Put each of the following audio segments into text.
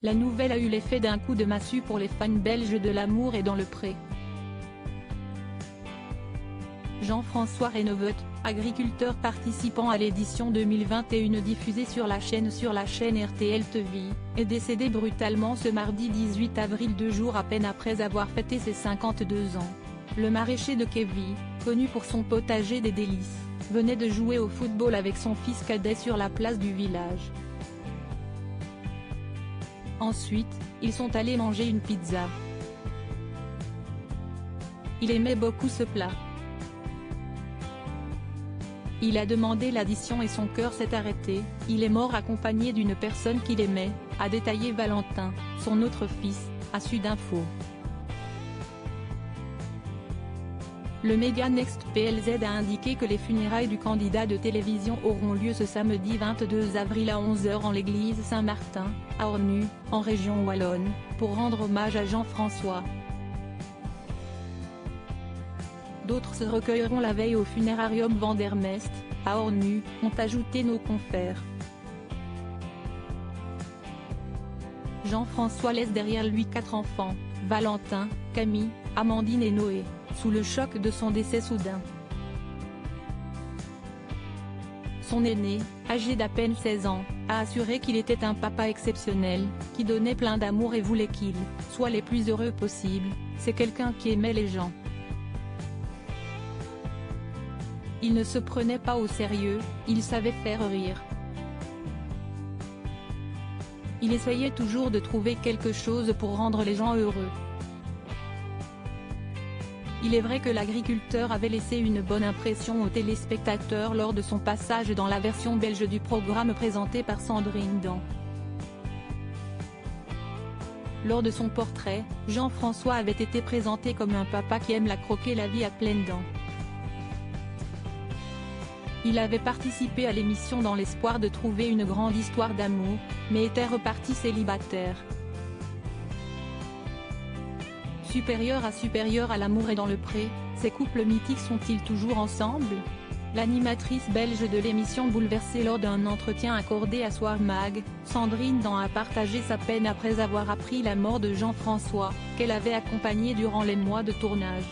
La nouvelle a eu l'effet d'un coup de massue pour les fans belges de l'amour et dans le pré. Jean-François Renovoet, agriculteur participant à l'édition 2021 diffusée sur la chaîne RTL TV, est décédé brutalement ce mardi 18 avril 2 jours à peine après avoir fêté ses 52 ans. Le maraîcher de Kévy, connu pour son potager des délices, venait de jouer au football avec son fils cadet sur la place du village. Ensuite, ils sont allés manger une pizza. Il aimait beaucoup ce plat. Il a demandé l'addition et son cœur s'est arrêté. Il est mort accompagné d'une personne qu'il aimait, a détaillé Valentin, son autre fils, à Sudinfo. Le média Next PLZ a indiqué que les funérailles du candidat de télévision auront lieu ce samedi 22 avril à 11 h en l'église Saint-Martin, à Ornu, en région wallonne, pour rendre hommage à Jean-François. D'autres se recueilleront la veille au funérarium Vandermest, à Ornu, ont ajouté nos confrères. Jean-François laisse derrière lui 4 enfants, Valentin, Camille, Amandine et Noé, sous le choc de son décès soudain. Son aîné, âgé d'à peine 16 ans, a assuré qu'il était un papa exceptionnel, qui donnait plein d'amour et voulait qu'ils soient les plus heureux possible. C'est quelqu'un qui aimait les gens. Il ne se prenait pas au sérieux, il savait faire rire. Il essayait toujours de trouver quelque chose pour rendre les gens heureux. Il est vrai que l'agriculteur avait laissé une bonne impression aux téléspectateurs lors de son passage dans la version belge du programme présenté par Sandrine Dan. Lors de son portrait, Jean-François avait été présenté comme un papa qui aime la croquer la vie à pleines dents. Il avait participé à l'émission dans l'espoir de trouver une grande histoire d'amour, mais était reparti célibataire. Supérieur à l'amour et dans le pré, ces couples mythiques sont-ils toujours ensemble? L'animatrice belge de l'émission bouleversée lors d'un entretien accordé à Soir Mag, Sandrine Dan a partagé sa peine après avoir appris la mort de Jean-François, qu'elle avait accompagné durant les mois de tournage.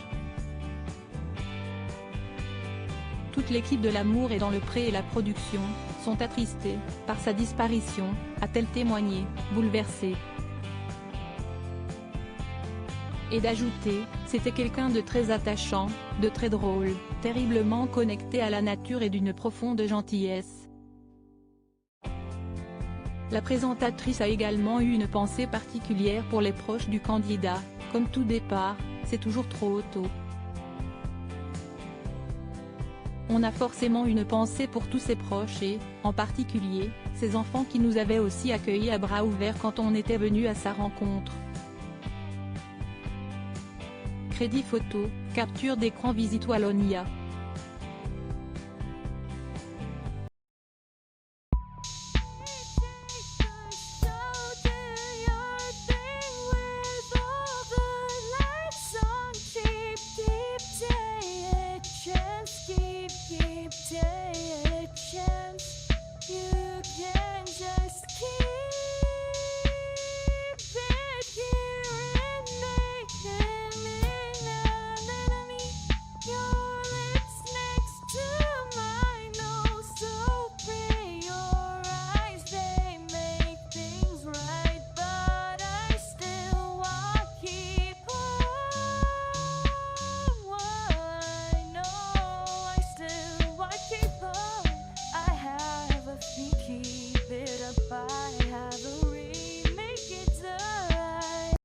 Toute l'équipe de l'amour et dans le pré et la production, sont attristés par sa disparition, a-t-elle témoigné, bouleversée. Et d'ajouter, c'était quelqu'un de très attachant, de très drôle, terriblement connecté à la nature et d'une profonde gentillesse. La présentatrice a également eu une pensée particulière pour les proches du candidat, comme tout départ, c'est toujours trop tôt. On a forcément une pensée pour tous ses proches et, en particulier, ses enfants qui nous avaient aussi accueillis à bras ouverts quand on était venu à sa rencontre. Crédit photo, capture d'écran Visit Wallonia.